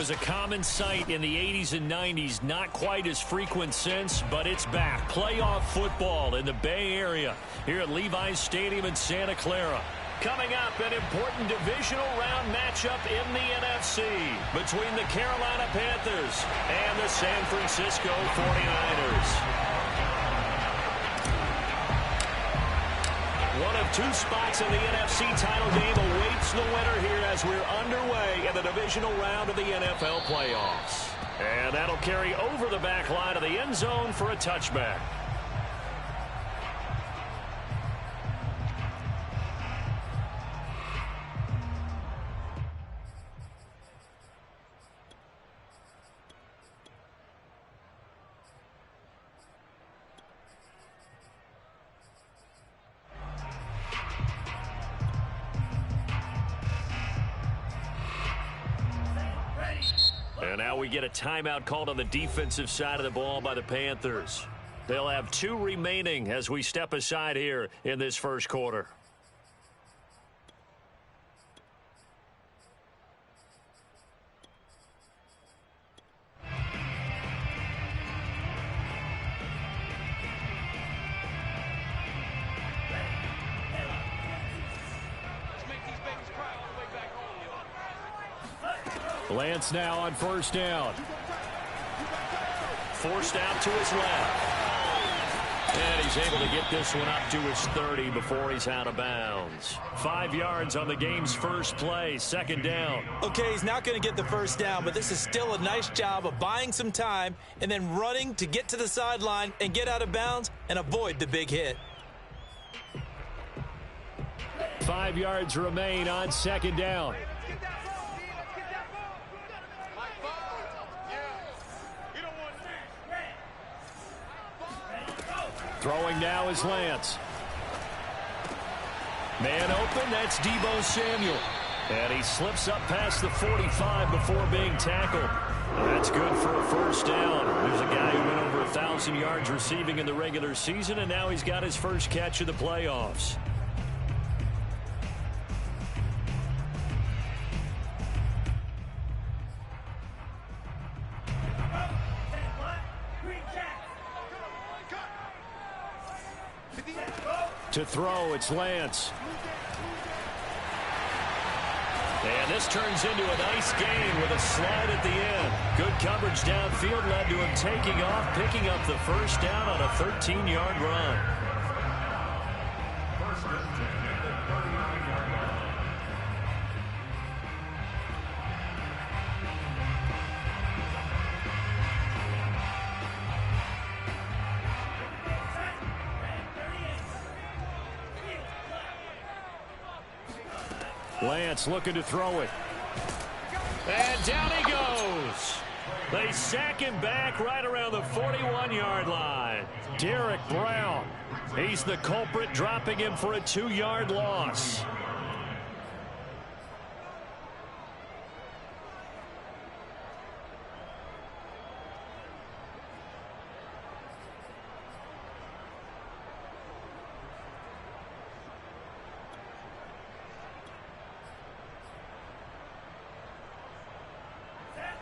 was a common sight in the 80s and 90s. Not quite as frequent since, but it's back. Playoff football in the Bay Area here at Levi's Stadium in Santa Clara. Coming up, an important divisional round matchup in the NFC between the Carolina Panthers and the San Francisco 49ers. One of two spots in the NFC title game awaits the winner here as we're underway in the divisional round of the NFL playoffs. And that'll carry over the back line of the end zone for a touchback. And now we get a timeout called on the defensive side of the ball by the Panthers. They'll have 2 remaining as we step aside here in this first quarter. Lance now on first down. Forced out to his left. And he's able to get this one up to his 30 before he's out of bounds. 5 yards on the game's first play, second down. Okay, he's not going to get the first down, but this is still a nice job of buying some time and then running to get to the sideline and get out of bounds and avoid the big hit. 5 yards remain on second down. Throwing now is Lance. Man open, that's Deebo Samuel. And he slips up past the 45 before being tackled. That's good for a first down. There's a guy who went over 1,000 yards receiving in the regular season, and now he's got his first catch of the playoffs. To throw, it's Lance. And this turns into a nice gain with a slide at the end. Good coverage downfield led to him taking off, picking up the first down on a 13-yard run. Lance looking to throw it. And down he goes. They sack him back right around the 41-yard line. Derek Brown. He's the culprit, dropping him for a 2-yard loss.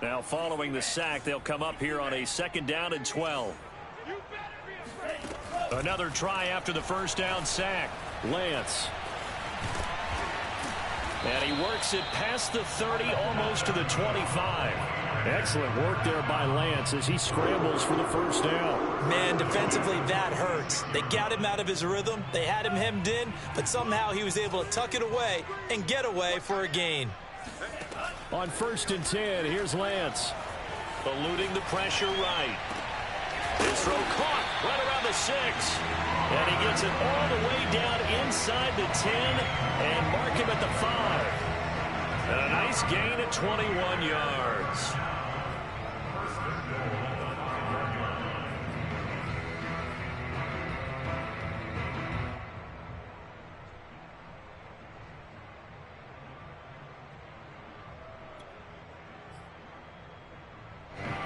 Now following the sack, they'll come up here on a second down and 12. Another try after the first down sack. Lance. And he works it past the 30, almost to the 25. Excellent work there by Lance as he scrambles for the first down. Man, defensively, that hurts. They got him out of his rhythm. They had him hemmed in, but somehow he was able to tuck it away and get away for a gain. On first and 10, here's Lance. Eluding the pressure right. His throw caught right around the 6. And he gets it all the way down inside the 10 and mark him at the 5. And a nice gain at 21 yards.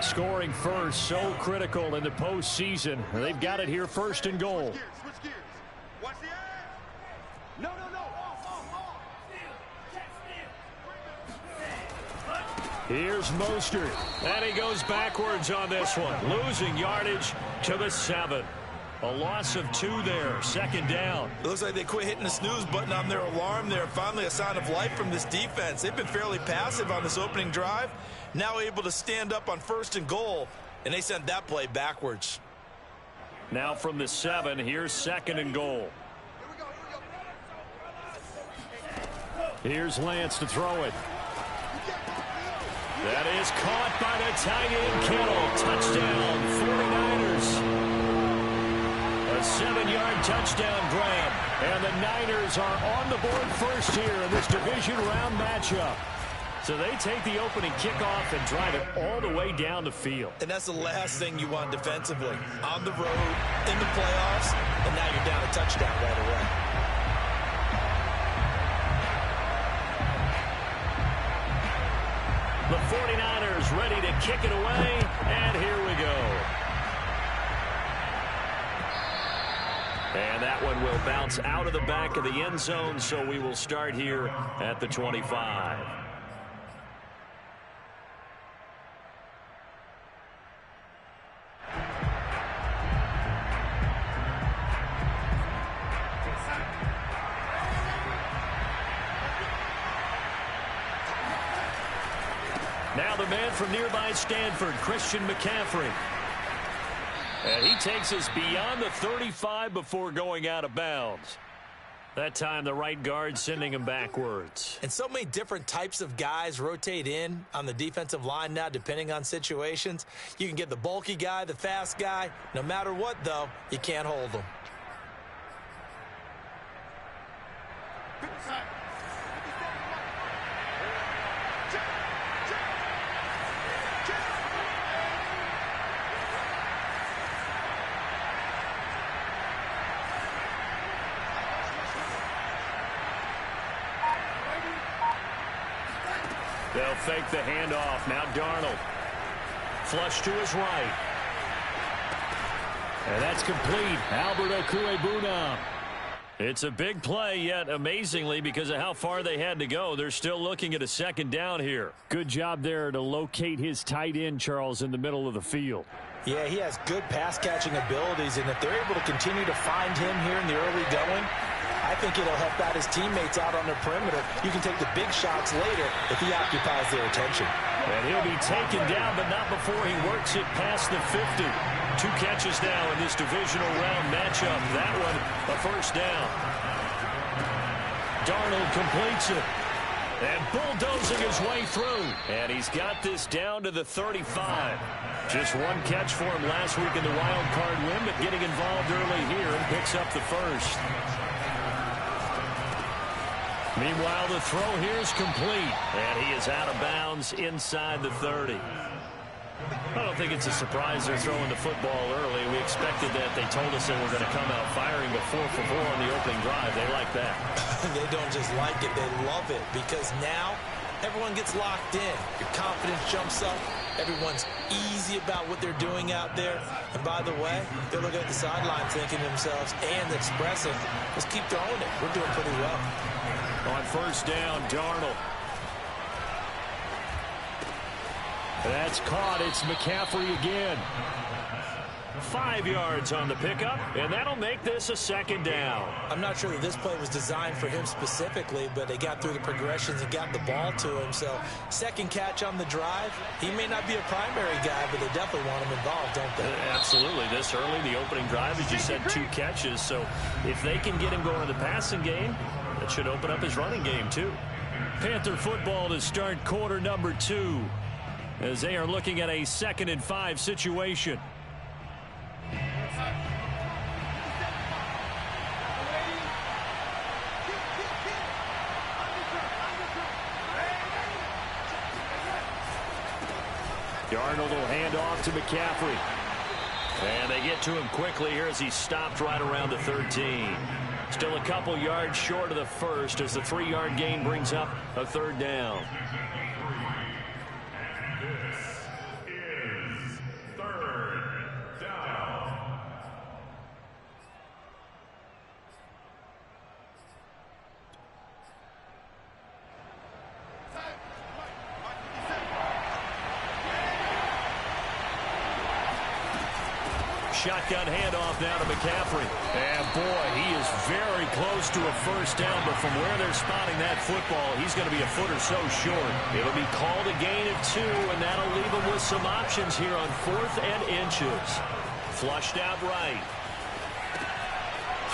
Scoring first, so critical in the postseason. They've got it here, first and goal. Switch gears. Watch the air. No. Here's Mostert, and he goes backwards on this one, losing yardage to the 7. A loss of 2 there, second down. It looks like they quit hitting the snooze button on their alarm there. Finally a sign of life from this defense. They've been fairly passive on this opening drive. Now able to stand up on 1st and goal, and they sent that play backwards. Now from the 7, here's 2nd and goal. Here's Lance to throw it. That is caught by the tight end Kittle. Touchdown, 49ers. A 7-yard touchdown grab. And the Niners are on the board first here in this division round matchup. So they take the opening kickoff and drive it all the way down the field. And that's the last thing you want defensively. On the road, in the playoffs, and now you're down a touchdown right away. The 49ers ready to kick it away, and here we go. And that one will bounce out of the back of the end zone, so we will start here at the 25. Now the man from nearby Stanford, Christian McCaffrey. And he takes us beyond the 35 before going out of bounds. That time the right guard sending him backwards. And so many different types of guys rotate in on the defensive line now depending on situations. You can get the bulky guy, the fast guy. No matter what, though, you can't hold them. They'll fake the handoff. Now Darnold. Flush to his right. And that's complete. Albert Okwuegbunam. It's a big play, yet amazingly, because of how far they had to go, they're still looking at a second down here. Good job there to locate his tight end, Charles, in the middle of the field. Yeah, he has good pass-catching abilities, and if they're able to continue to find him here in the early going, I think it'll help out his teammates out on the perimeter. You can take the big shots later if he occupies their attention. And he'll be taken down, but not before he works it past the 50. 2 catches now in this divisional round matchup. That one, a first down. Darnold completes it. And bulldozing his way through. And he's got this down to the 35. Just 1 catch for him last week in the wild card win, but getting involved early here and picks up the first. Meanwhile, the throw here is complete, and he is out of bounds inside the 30. I don't think it's a surprise they're throwing the football early. We expected that. They told us they were going to come out firing a 4-for-4 on the opening drive. They like that. They don't just like it, they love it, because now everyone gets locked in. Your confidence jumps up. Everyone's easy about what they're doing out there. And by the way, they're looking at the sideline thinking to themselves and expressing, just keep throwing it. We're doing pretty well. On first down, Darnold. That's caught. It's McCaffrey again. 5 yards on the pickup, and that'll make this a second down. I'm not sure that this play was designed for him specifically, but they got through the progressions and got the ball to him. So second catch on the drive. He may not be a primary guy, but they definitely want him involved, don't they? Absolutely. This early, the opening drive, as you said, 2 catches. So if they can get him going in the passing game, that should open up his running game too. Panther football to start quarter number 2 as they are looking at a 2nd and 5 situation. Darnold will hand off to McCaffrey. And they get to him quickly here as he stopped right around the 13. Still a couple yards short of the first as the 3-yard gain brings up a 3rd down. This is 3rd down. shotgun handoff now to McCaffrey. And, boy, he is very close to a first down, but from where they're spotting that football, he's going to be a foot or so short. It'll be called a gain of 2, and that'll leave him with some options here on 4th and inches. Flushed out right.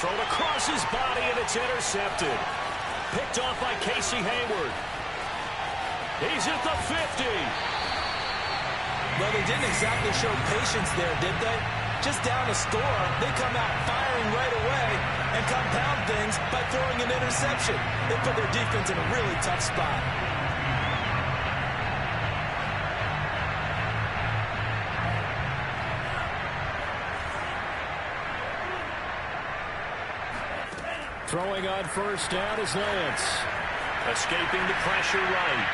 Thrown across his body, and it's intercepted. Picked off by Casey Hayward. He's at the 50. Well, they didn't exactly show patience there, did they? Just down a score, they come out firing right away and compound things by throwing an interception. They put their defense in a really tough spot. Throwing on first down is Lance. Escaping the pressure right.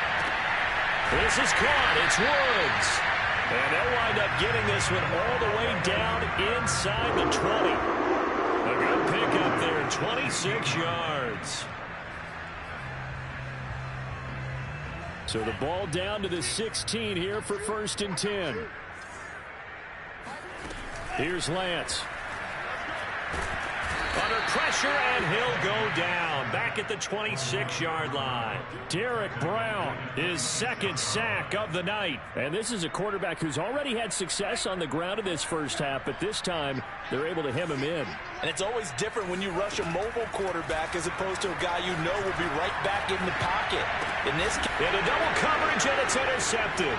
This is caught. It's Woods. And they'll wind up getting this one all the way down inside the 20. A good pickup there, 26 yards. So the ball down to the 16 here for 1st and 10. Here's Lance. Under pressure, and he'll go down. Back at the 26-yard line. Derek Brown, his 2nd sack of the night. And this is a quarterback who's already had success on the ground in this first half, but this time they're able to hem him in. And it's always different when you rush a mobile quarterback as opposed to a guy you know will be right back in the pocket. In this case, in a double coverage, and it's intercepted.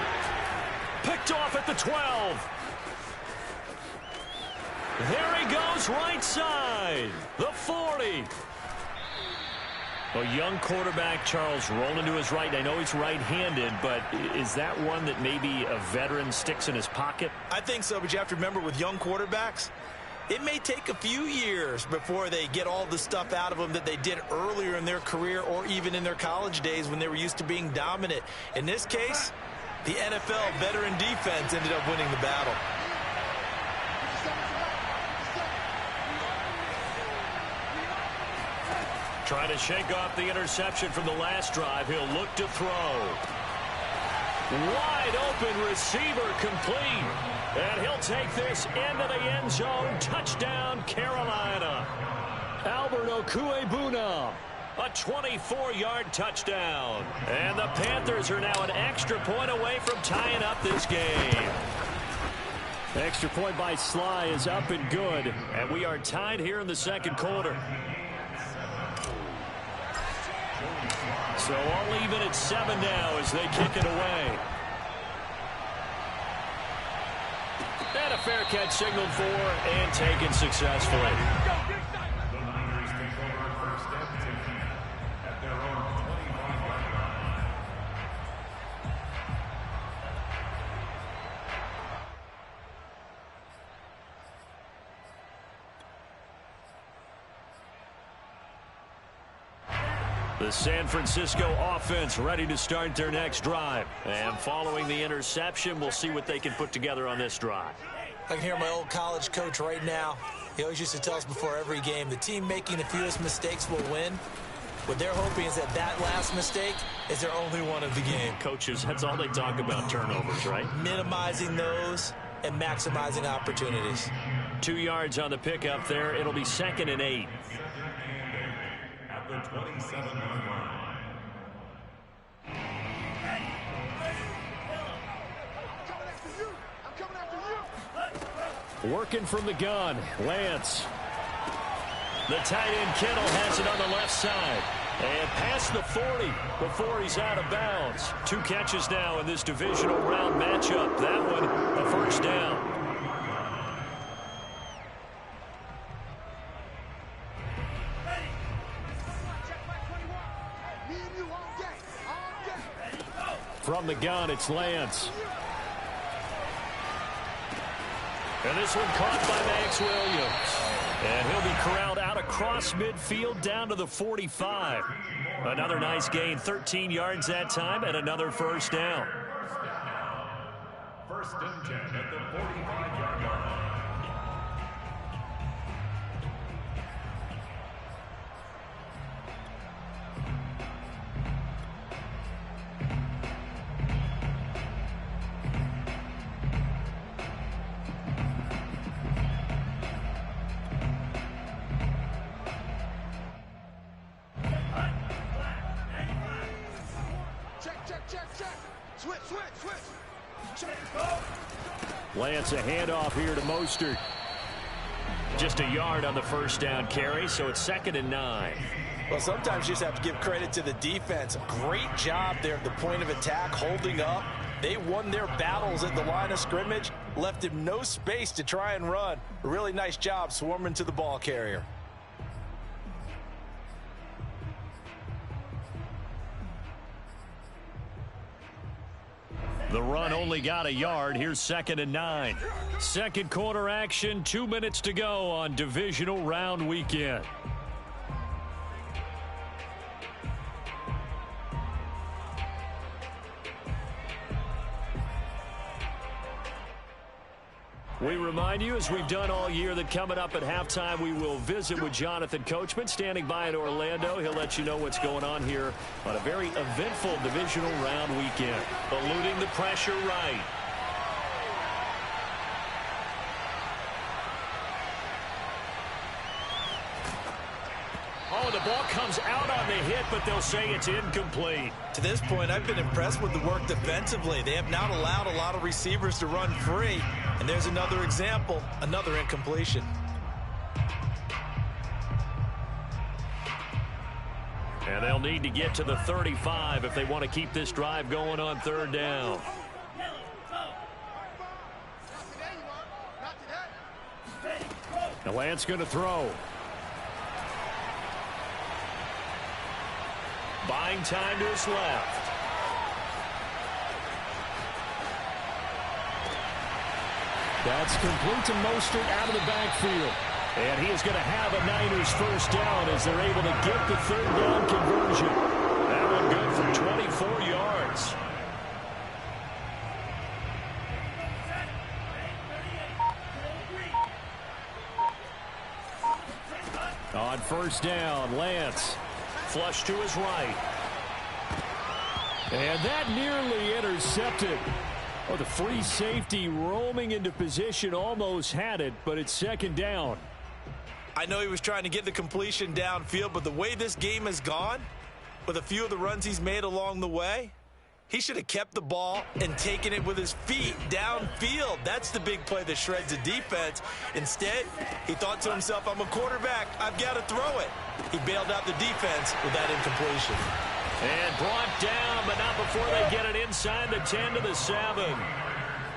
Picked off at the 12. There he goes, right side, the 40. A young quarterback, Charles, rolling to his right. I know he's right-handed, but is that one that maybe a veteran sticks in his pocket? I think so, but you have to remember with young quarterbacks, it may take a few years before they get all the stuff out of them that they did earlier in their career or even in their college days when they were used to being dominant. In this case, the NFL veteran defense ended up winning the battle. Trying to shake off the interception from the last drive. He'll look to throw. Wide open receiver complete. And he'll take this into the end zone. Touchdown, Carolina. Albert Okuebuna. A 24-yard touchdown. And the Panthers are now an extra point away from tying up this game. Extra point by Sly is up and good. And we are tied here in the second quarter. So all even at 7 now as they kick it away. And a fair catch signaled for and taken successfully. The Niners take over 1st and 10 at their own 25-yard line. The San Francisco offense ready to start their next drive. And following the interception, we'll see what they can put together on this drive. I can hear my old college coach right now. He always used to tell us before every game, the team making the fewest mistakes will win. What they're hoping is that that last mistake is their only one of the game. Coaches, that's all they talk about, turnovers, right? Minimizing those and maximizing opportunities. 2 yards on the pickup there. It'll be 2nd and 8. At the 27-yard line. Working from the gun, Lance. The tight end Kittle has it on the left side. And past the 40 before he's out of bounds. 2 catches now in this divisional round matchup. That one, a first down. From the gun, it's Lance. And this one caught by Max Williams. And he'll be corralled out across midfield down to the 45. Another nice gain, 13 yards that time, and another first down. 1st and 10 at the 45-yard line. Lance, a handoff here to Mostert. Just a yard on the first down carry, so it's 2nd and 9. Well, sometimes you just have to give credit to the defense. Great job there at the point of attack, holding up. They won their battles at the line of scrimmage, left him no space to try and run. A really nice job swarming to the ball carrier. The run only got a yard. Here's 2nd and 9. Second quarter action, 2 minutes to go on divisional round weekend. We remind you, as we've done all year, that coming up at halftime, we will visit with Jonathan Coachman, standing by in Orlando. He'll let you know what's going on here on a very eventful divisional round weekend. Eluding the pressure right. Oh, the ball comes out on the hit, but they'll say it's incomplete. To this point, I've been impressed with the work defensively. They have not allowed a lot of receivers to run free. And there's another example, another incompletion. And they'll need to get to the 35 if they want to keep this drive going on 3rd down. Now Lance going to throw. Buying time to his left. That's complete to Mostert out of the backfield. And he is going to have a Niners first down as they're able to get the 3rd down conversion. That one good for 24 yards. On 1st down, Lance. Flush to his right. And that nearly intercepted. Oh, the free safety roaming into position almost had it, but it's 2nd down. I know he was trying to get the completion downfield, but the way this game has gone, with a few of the runs he's made along the way, he should have kept the ball and taken it with his feet downfield. That's the big play that shreds the defense. Instead, he thought to himself, I'm a quarterback, I've got to throw it. He bailed out the defense with that incompletion. And brought down, but not before they get it inside the 10 to the 7.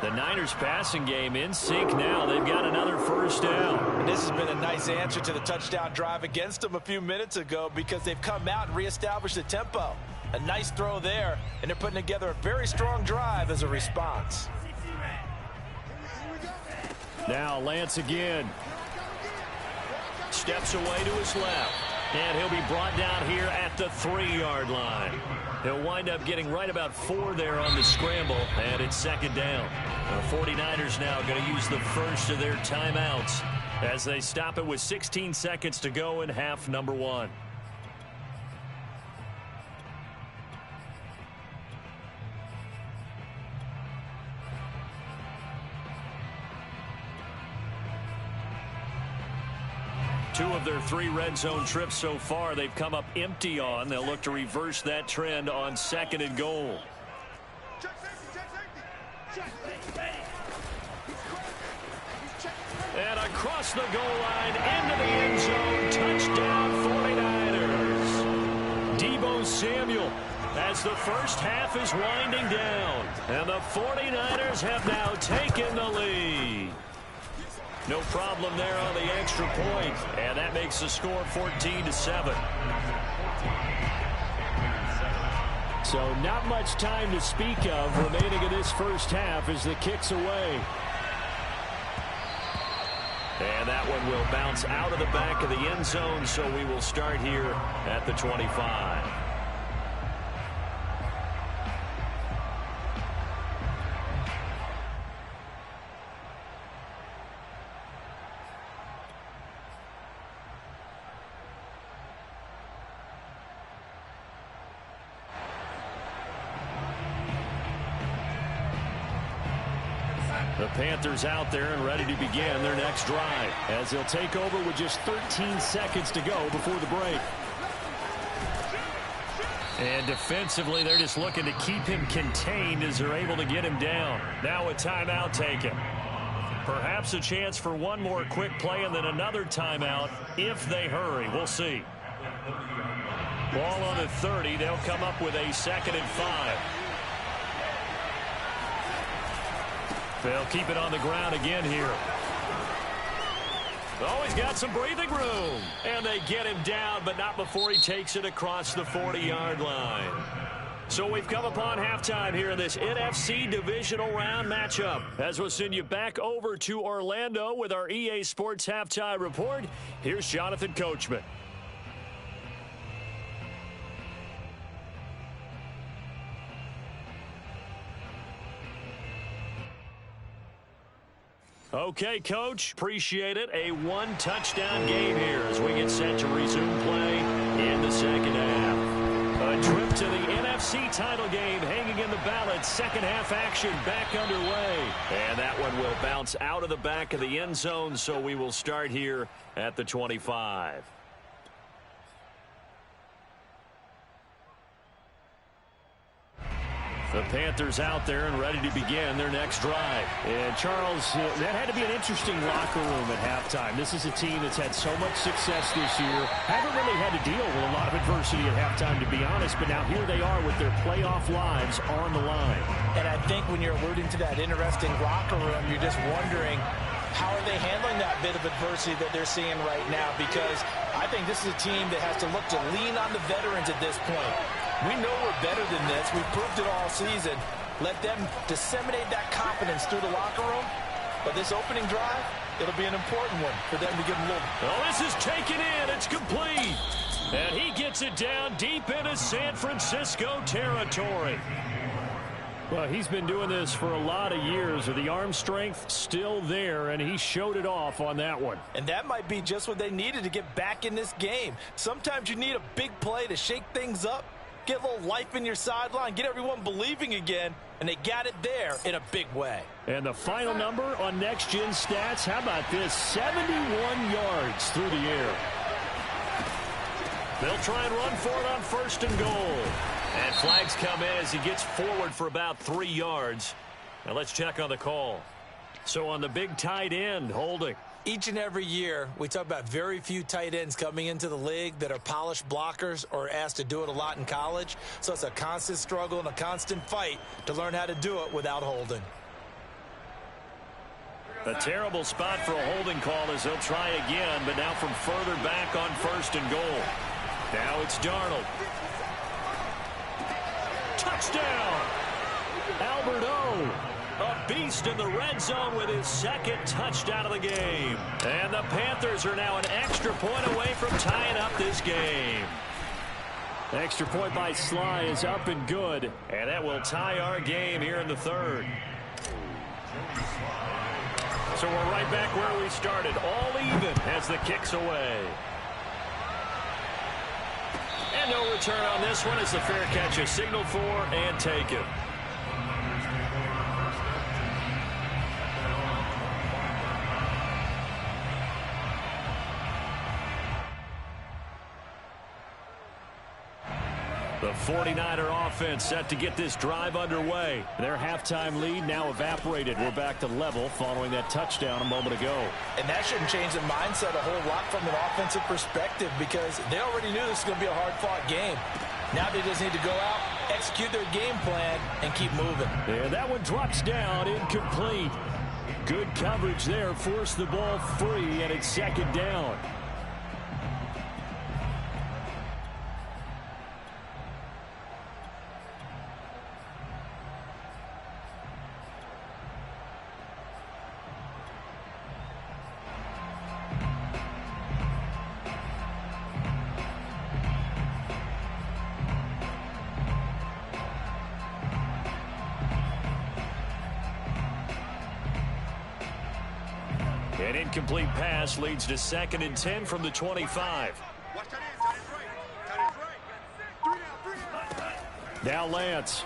The Niners passing game in sync now. They've got another first down. And this has been a nice answer to the touchdown drive against them a few minutes ago because they've come out and reestablished the tempo. A nice throw there, and they're putting together a very strong drive as a response. Now Lance again. Steps away to his left. And he'll be brought down here at the 3-yard line. He'll wind up getting right about 4 there on the scramble, and it's 2nd down. The 49ers now going to use the first of their timeouts as they stop it with 16 seconds to go in half number 1. Two of their 3 red zone trips so far, they've come up empty on. They'll look to reverse that trend on 2nd and goal. And across the goal line, into the end zone, touchdown 49ers. Deebo Samuel, as the first half is winding down. And the 49ers have now taken the lead. No problem there on the extra point, and that makes the score 14-7. So not much time to speak of remaining in this first half as the kick's away. And that one will bounce out of the back of the end zone, so we will start here at the 25. The Panthers out there and ready to begin their next drive as they'll take over with just 13 seconds to go before the break. And defensively, they're just looking to keep him contained as they're able to get him down. Now a timeout taken. Perhaps a chance for one more quick play and then another timeout if they hurry. We'll see. Ball on the 30. They'll come up with a 2nd and 5. They'll keep it on the ground again here. Oh, he's got some breathing room. And they get him down, but not before he takes it across the 40-yard line. So we've come upon halftime here in this NFC Divisional Round matchup. As we'll send you back over to Orlando with our EA Sports Halftime Report, here's Jonathan Coachman. Okay, Coach, appreciate it. A one-touchdown game here as we get set to resume play in the second half. A trip to the NFC title game hanging in the balance. Second half action back underway. And that one will bounce out of the back of the end zone, so we will start here at the 25. The Panthers out there and ready to begin their next drive. And, Charles, that had to be an interesting locker room at halftime. This is a team that's had so much success this year. Haven't really had to deal with a lot of adversity at halftime, to be honest, but now here they are with their playoff lives on the line. And I think when you're alluding to that interesting locker room, you're just wondering, how are they handling that bit of adversity that they're seeing right now? Because I think this is a team that has to look to lean on the veterans at this point. We know we're better than this. We've proved it all season. Let them disseminate that confidence through the locker room. But this opening drive, it'll be an important one for them to give them a little. Oh, this is taken in. It's complete. And he gets it down deep into San Francisco territory. Well, he's been doing this for a lot of years. The arm strength still there, and he showed it off on that one. And that might be just what they needed to get back in this game. Sometimes you need a big play to shake things up. Get a little life in your sideline, get everyone believing again, and they got it there in a big way. And the final number on Next Gen Stats, how about this? 71 yards through the air. They'll try and run for it on 1st and goal. And flags come in as he gets forward for about 3 yards. Now let's check on the call. So on the big tight end, holding. Each and every year, we talk about very few tight ends coming into the league that are polished blockers or asked to do it a lot in college. So it's a constant struggle and a constant fight to learn how to do it without holding. A terrible spot for a holding call as they'll try again, but now from further back on 1st and goal. Now it's Darnold. Touchdown! Albert O. A beast in the red zone with his 2nd touchdown of the game. And the Panthers are now an extra point away from tying up this game. Extra point by Sly is up and good. And that will tie our game here in the 3rd. So we're right back where we started. All even as the kick's away. And no return on this one as the fair catch is signaled for and taken. The 49er offense set to get this drive underway. Their halftime lead now evaporated. We're back to level following that touchdown a moment ago. And that shouldn't change the mindset a whole lot from an offensive perspective because they already knew this was going to be a hard-fought game. Now they just need to go out, execute their game plan, and keep moving. Yeah, that one drops down, incomplete. Good coverage there, forced the ball free, and it's 2nd down. An incomplete pass leads to 2nd and 10 from the 25. Watch that end. Tight end's right. Tight end's right. 3 down. Now Lance.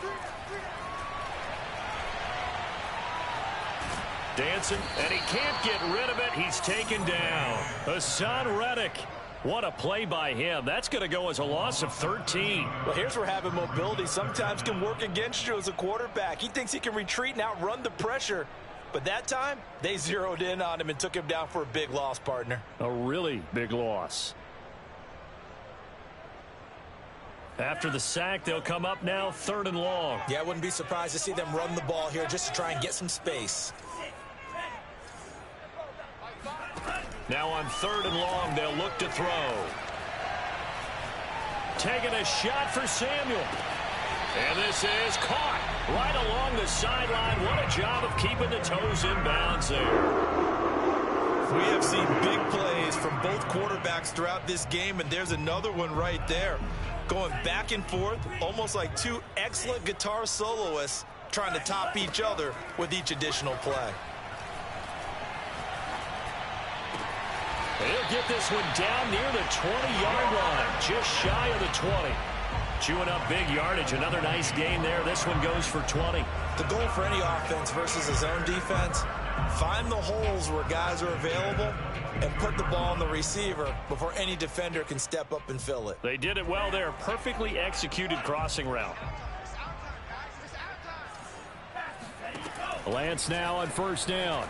Dancing, and he can't get rid of it. He's taken down. Hassan Reddick What a play by him. That's going to go as a loss of 13. Well, here's where having mobility sometimes can work against you as a quarterback. He thinks he can retreat and outrun the pressure. But that time, they zeroed in on him and took him down for a big loss, partner. A really big loss. After the sack, they'll come up now 3rd and long. Yeah, I wouldn't be surprised to see them run the ball here just to try and get some space. Now on 3rd and long, they'll look to throw. Taking a shot for Samuel. And this is caught right along the sideline. What a job of keeping the toes in bounds there. We have seen big plays from both quarterbacks throughout this game, and there's another one right there. Going back and forth, almost like two excellent guitar soloists trying to top each other with each additional play. They'll get this one down near the 20-yard line, just shy of the 20. Chewing up big yardage, another nice gain there. This one goes for 20. The goal for any offense versus his own defense, find the holes where guys are available and put the ball on the receiver before any defender can step up and fill it. They did it well there. Perfectly executed crossing route. Lance now on 1st down.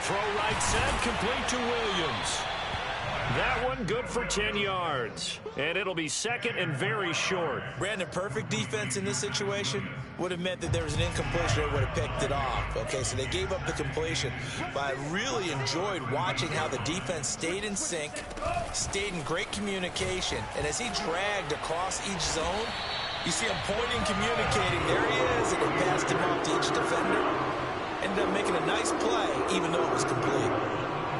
Throw right side, complete to Williams. That one good for 10 yards. And it'll be 2nd and very short. Brandon, perfect defense in this situation would have meant that there was an incompletion that would have picked it off. Okay, so they gave up the completion. But I really enjoyed watching how the defense stayed in sync, stayed in great communication. And as he dragged across each zone, you see him pointing, communicating. There he is, and he passed him off to each defender. Ended up making a nice play, even though it was complete.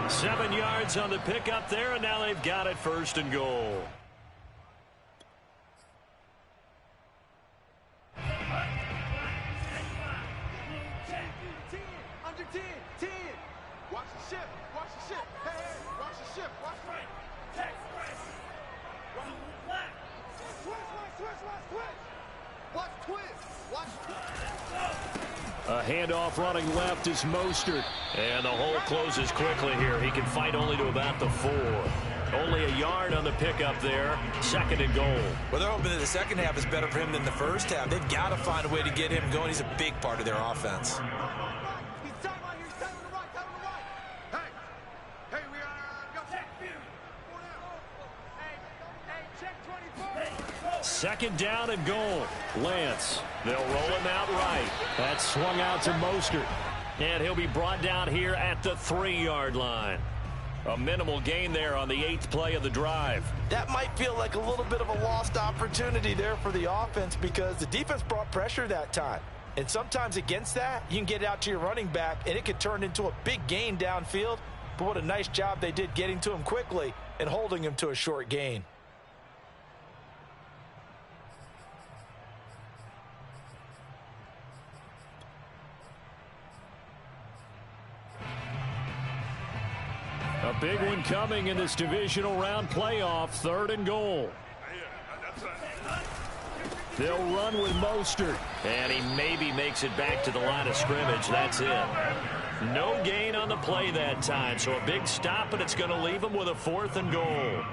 7 yards on the pickup there, and now they've got it 1st and goal. Under 10, 10. Watch the ship, watch the ship. Hey, hey, watch the ship, watch the ship. Watch twist, watch A handoff running left is Mostert. And the hole closes quickly here. He can fight only to about the 4. Only a yard on the pickup there. 2nd and goal. Well, they're hoping that the second half is better for him than the first half. They've got to find a way to get him going. He's a big part of their offense. He's time out here, he's time on the right, time on the right. Hey, we go. Check view. Hey, check 24. 2nd down and goal. Lance. They'll roll him out right. That's swung out to Mostert. And he'll be brought down here at the 3-yard line. A minimal gain there on the 8th play of the drive. That might feel like a little bit of a lost opportunity there for the offense because the defense brought pressure that time. And sometimes against that, you can get out to your running back, and it could turn into a big gain downfield. But what a nice job they did getting to him quickly and holding him to a short gain. A big one coming in this divisional round playoff. 3rd and goal. They'll run with Mostert. And he maybe makes it back to the line of scrimmage. That's it. No gain on the play that time. So a big stop, and it's going to leave them with a 4th and goal.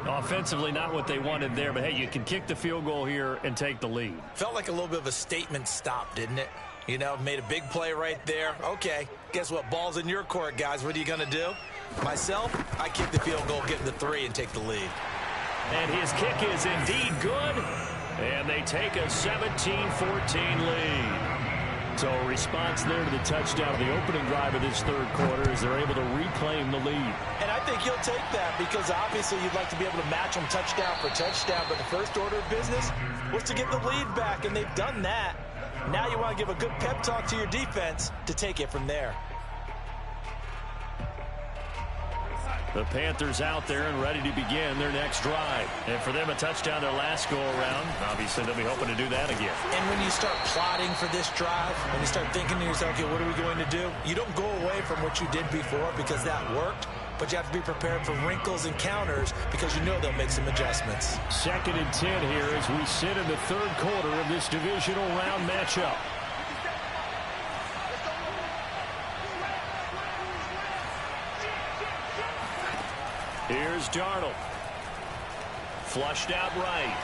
Offensively, not what they wanted there. But, hey, you can kick the field goal here and take the lead. Felt like a little bit of a statement stop, didn't it? You know, made a big play right there. Okay, guess what? Ball's in your court, guys. What are you going to do? Myself, I kick the field goal, get the 3, and take the lead. And his kick is indeed good. And they take a 17-14 lead. So a response there to the touchdown of the opening drive of this 3rd quarter as they're able to reclaim the lead. And I think you'll take that because obviously you'd like to be able to match them touchdown for touchdown. But the first order of business was to get the lead back, and they've done that. Now you want to give a good pep talk to your defense to take it from there. The Panthers out there and ready to begin their next drive. And for them, a touchdown their last go-around. Obviously, they'll be hoping to do that again. And when you start plotting for this drive, when you start thinking to yourself, okay, what are we going to do? You don't go away from what you did before because that worked. But you have to be prepared for wrinkles and counters because you know they'll make some adjustments. 2nd and 10 here as we sit in the 3rd quarter of this divisional round matchup. is Darnold. Flushed out right.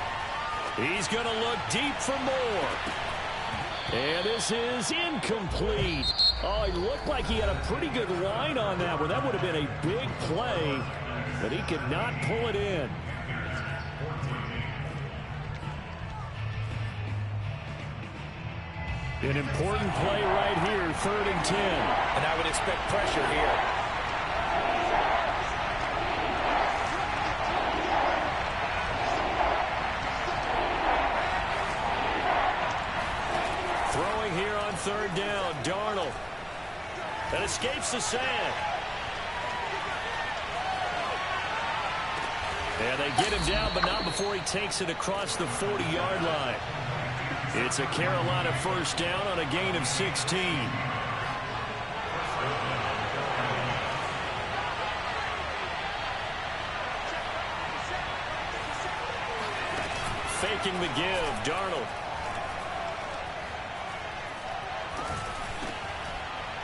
He's going to look deep for more. And this is incomplete. Oh, he looked like he had a pretty good line on that one. That would have been a big play, but he could not pull it in. An important play right here, 3rd and 10. And I would expect pressure here. Throwing here on 3rd down, Darnold. That escapes the sand. And they get him down, but not before he takes it across the 40-yard line. It's a Carolina 1st down on a gain of 16. Faking the give, Darnold.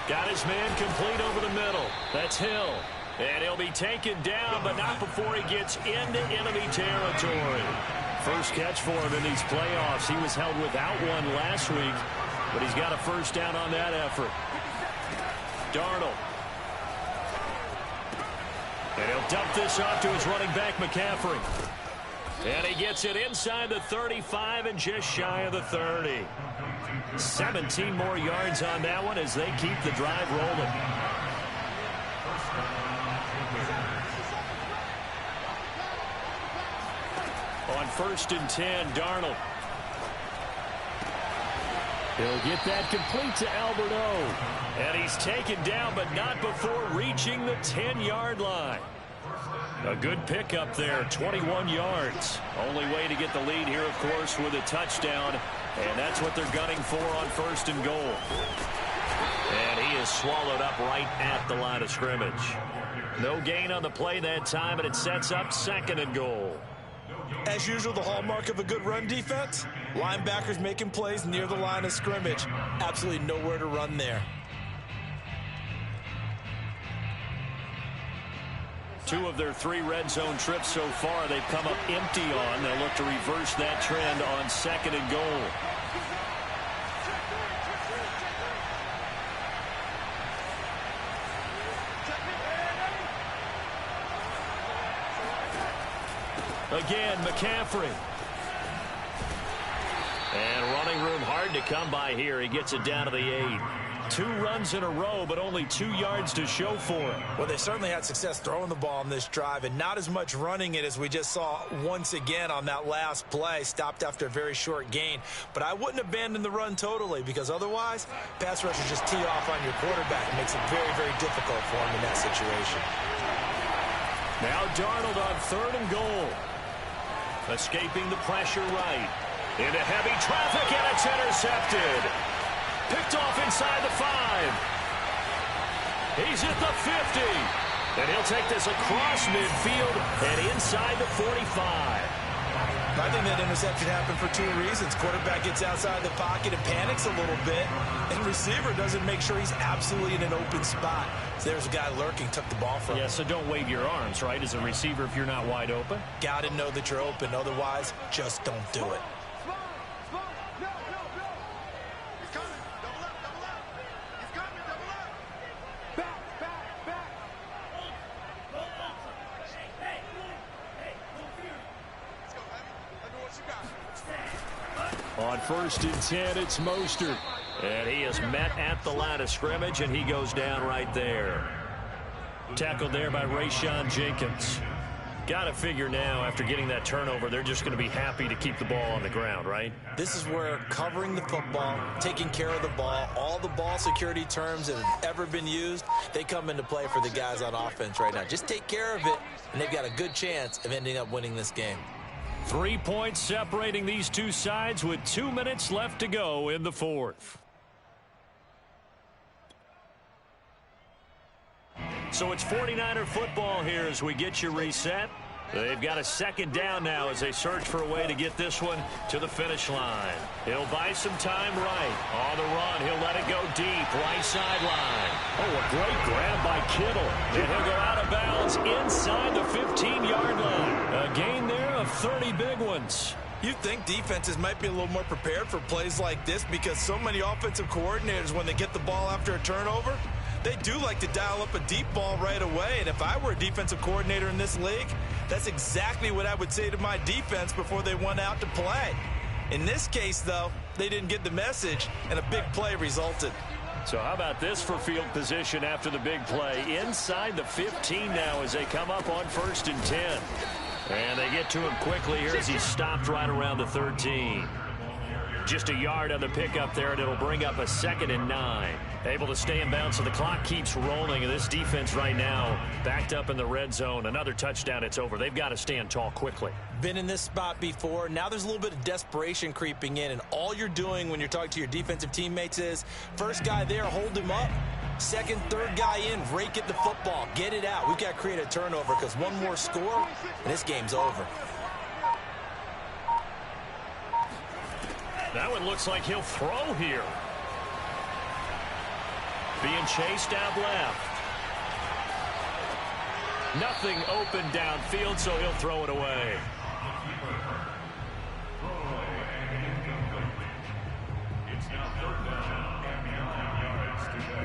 Got his man complete over the middle. That's Hill. And he'll be taken down, but not before he gets into enemy territory. First catch for him in these playoffs. He was held without one last week, but he's got a 1st down on that effort. Darnold. And he'll dump this off to his running back, McCaffrey. And he gets it inside the 35 and just shy of the 30. 17 more yards on that one as they keep the drive rolling. On 1st and 10, Darnold. He'll get that complete to Albert O. And he's taken down, but not before reaching the 10-yard line. A good pickup there, 21 yards. Only way to get the lead here, of course, with a touchdown. And that's what they're gunning for on 1st and goal. And he is swallowed up right at the line of scrimmage. No gain on the play that time, and it sets up 2nd and goal. As usual, the hallmark of a good run defense, linebackers making plays near the line of scrimmage. Absolutely nowhere to run there. 2 of their 3 red zone trips so far they've come up empty on. They'll look to reverse that trend on 2nd and goal. Again, McCaffrey. And running room hard to come by here. He gets it down to the 8. 2 runs in a row, but only 2 yards to show for him. Well, they certainly had success throwing the ball on this drive, and not as much running it as we just saw once again on that last play. Stopped after a very short gain. But I wouldn't abandon the run totally, because otherwise, pass rushers just tee off on your quarterback. It makes it very, very difficult for him in that situation. Now Darnold on 3rd and goal. Escaping the pressure right. Into heavy traffic, and it's intercepted. Picked off inside the 5. He's at the 50. And he'll take this across midfield and inside the 45. I think that interception happened for 2 reasons. Quarterback gets outside the pocket and panics a little bit, and receiver doesn't make sure he's absolutely in an open spot. So there's a guy lurking, took the ball from him. Yeah, so don't wave your arms, right, as a receiver if you're not wide open. Got to know that you're open. Otherwise, just don't do it. On 1st and 10, it's Mostert. And he is met at the line of scrimmage, and he goes down right there. Tackled there by Rayshon Jenkins. Got to figure now, after getting that turnover, they're just going to be happy to keep the ball on the ground, right? This is where covering the football, taking care of the ball, all the ball security terms that have ever been used, they come into play for the guys on offense right now. Just take care of it, and they've got a good chance of ending up winning this game. 3 points separating these 2 sides with 2 minutes left to go in the 4th. So it's 49er football here as we get you reset. They've got a second down now as they search for a way to get this one to the finish line. He'll buy some time right. On the run, he'll let it go deep, right sideline. Oh, a great grab by Kittle. And he'll go out of bounds inside the 15-yard line. A gain there of 30 big ones. You'd think defenses might be a little more prepared for plays like this because so many offensive coordinators, when they get the ball after a turnover, they do like to dial up a deep ball right away. And if I were a defensive coordinator in this league, that's exactly what I would say to my defense before they went out to play. In this case, though, they didn't get the message, and a big play resulted. So how about this for field position after the big play? Inside the 15 now as they come up on 1st and 10. And they get to him quickly here as he's stopped right around the 13. Just a yard on the pickup there, and it'll bring up a 2nd and 9. Able to stay in bounds, so the clock keeps rolling. And this defense right now backed up in the red zone. Another touchdown, it's over. They've got to stand tall quickly. Been in this spot before. Now there's a little bit of desperation creeping in. And all you're doing when you're talking to your defensive teammates is, first guy there, hold him up. Second, third guy in, rake at the football. Get it out. We've got to create a turnover because one more score, and this game's over. That one looks like he'll throw here. Being chased out left. Nothing open downfield, so he'll throw it away. It's now 3rd down and 9 yards to go.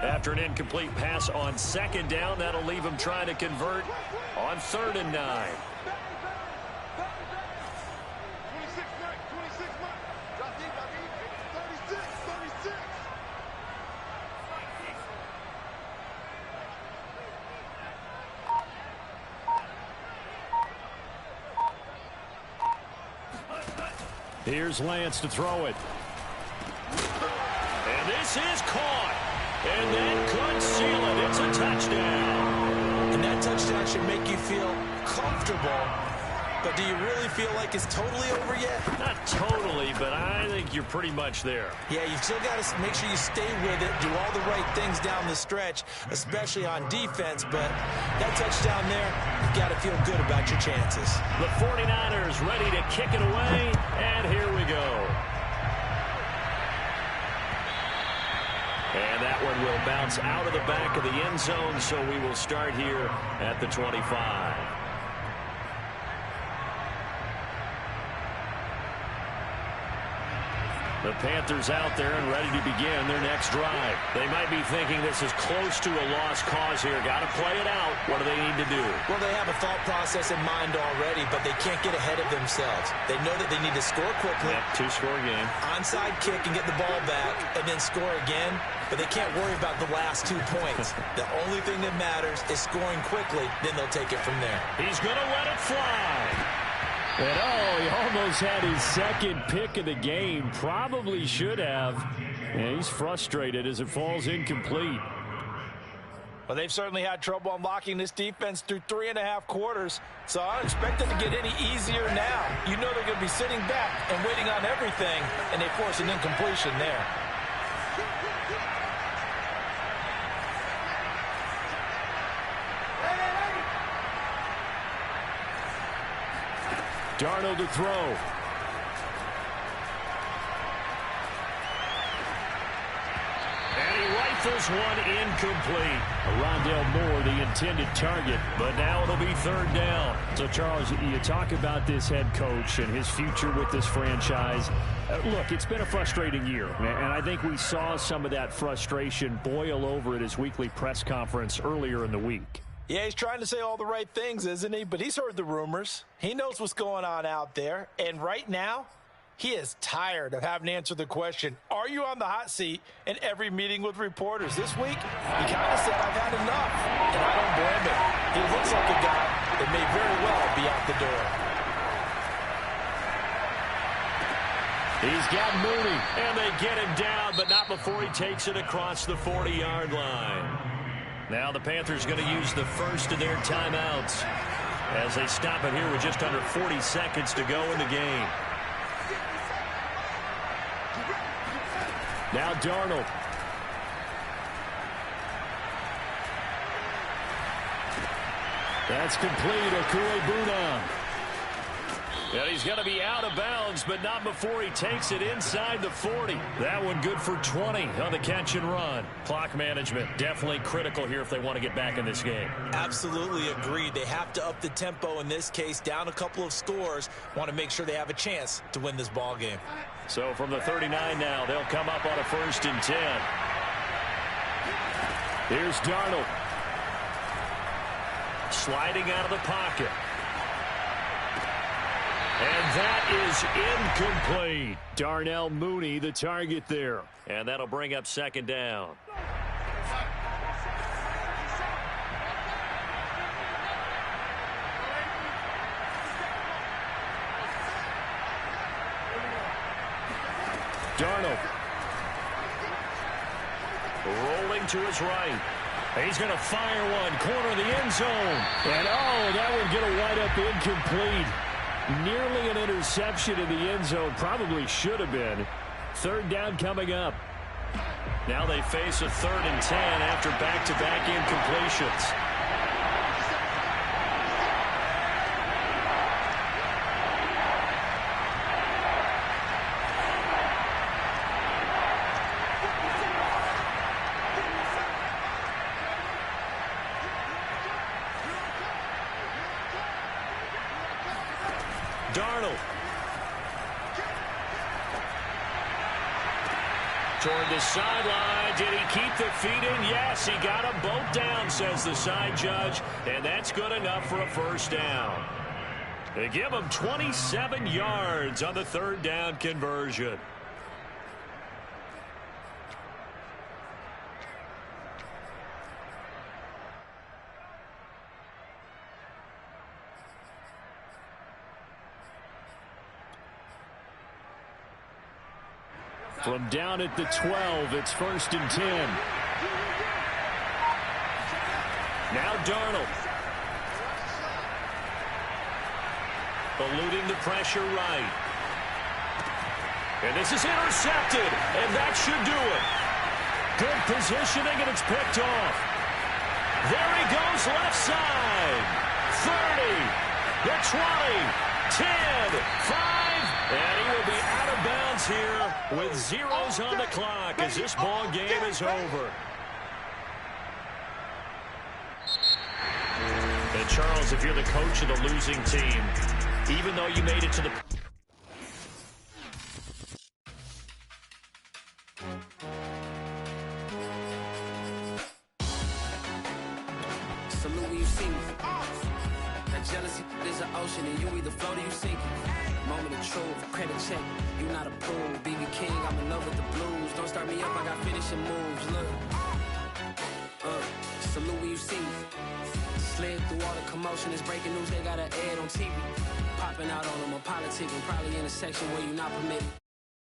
After an incomplete pass on 2nd down, that'll leave him trying to convert on 3rd and 9. 26 left, 26 left. Drop deep, 36, 36. Here's Lance to throw it. And this is caught. And that could seal it. It's a touchdown. And that touchdown should make you feel comfortable. But do you really feel like it's totally over yet? Not totally, but I think you're pretty much there. Yeah, you've still got to make sure you stay with it, do all the right things down the stretch, especially on defense. But that touchdown there, you've got to feel good about your chances. The 49ers ready to kick it away, and here we go. And that one will bounce out of the back of the end zone, so we will start here at the 25. The Panthers out there and ready to begin their next drive. They might be thinking this is close to a lost cause here. Got to play it out. What do they need to do? Well, they have a thought process in mind already, but they can't get ahead of themselves. They know that they need to score quickly. Yep, 2-score game. Onside kick and get the ball back, and then score again. But they can't worry about the last 2 points. The only thing that matters is scoring quickly. Then they'll take it from there. He's going to let it fly. And oh, he almost had his 2nd pick of the game. Probably should have. And he's frustrated as it falls incomplete. Well, they've certainly had trouble unlocking this defense through 3.5 quarters. So I don't expect it to get any easier now. You know they're going to be sitting back and waiting on everything, and they force an incompletion there. Darnold to throw. And he rifles one incomplete. Rondale Moore, the intended target. But now it'll be 3rd down. So, Charles, you talk about this head coach and his future with this franchise. Look, it's been a frustrating year, and I think we saw some of that frustration boil over at his weekly press conference earlier in the week. Yeah, he's trying to say all the right things, isn't he? But he's heard the rumors. He knows what's going on out there. And right now, he is tired of having to answer the question, are you on the hot seat in every meeting with reporters? This week, he kind of said, I've had enough. And I don't blame him. He looks like a guy that may very well be out the door. He's got Mooney, and they get him down, but not before he takes it across the 40-yard line. Now the Panthers going to use the first of their timeouts as they stop it here with just under 40 seconds to go in the game. Now Darnold. That's complete. Okuegbuna. And he's going to be out of bounds, but not before he takes it inside the 40. That one good for 20 on the catch and run. Clock management definitely critical here if they want to get back in this game. Absolutely agreed. They have to up the tempo in this case, down a couple of scores. Want to make sure they have a chance to win this ball game. So from the 39 now, they'll come up on a 1st and 10. Here's Darnold. Sliding out of the pocket. And that is incomplete. Darnell Mooney, the target there. And that'll bring up 2nd down. Darnold. Rolling to his right. He's going to fire one. Corner of the end zone. And, that would get a wide-up incomplete. Nearly an interception in the end zone. Probably should have been. 3rd down coming up. Now they face a 3rd and 10 after back-to-back incompletions. Darnold. Toward the sideline. Did he keep the feet in? Yes, he got them both down, says the side judge. And that's good enough for a 1st down. They give him 27 yards on the 3rd down conversion. From down at the 12, it's 1st and 10. Now Darnold. Eluding the pressure right. And this is intercepted, and that should do it. Good positioning, and it's picked off. There he goes, left side. 30, the 20, 10, 5. And he will be out of bounds here with zeros on the clock as this ball game is over. And Charles, if you're the coach of the losing team, even though you made it to the... Salute when you see me. That jealousy is an ocean, and you either float or you sink it. Moment of truth, credit check, you not approved. BB King, I'm in love with the blues. Don't start me up, I got finishing moves. Look, salute when you see me. Slid through all the commotion, it's breaking news, they got an ad on TV. Popping out on them, I'm politicking, probably in a section where you not permitted.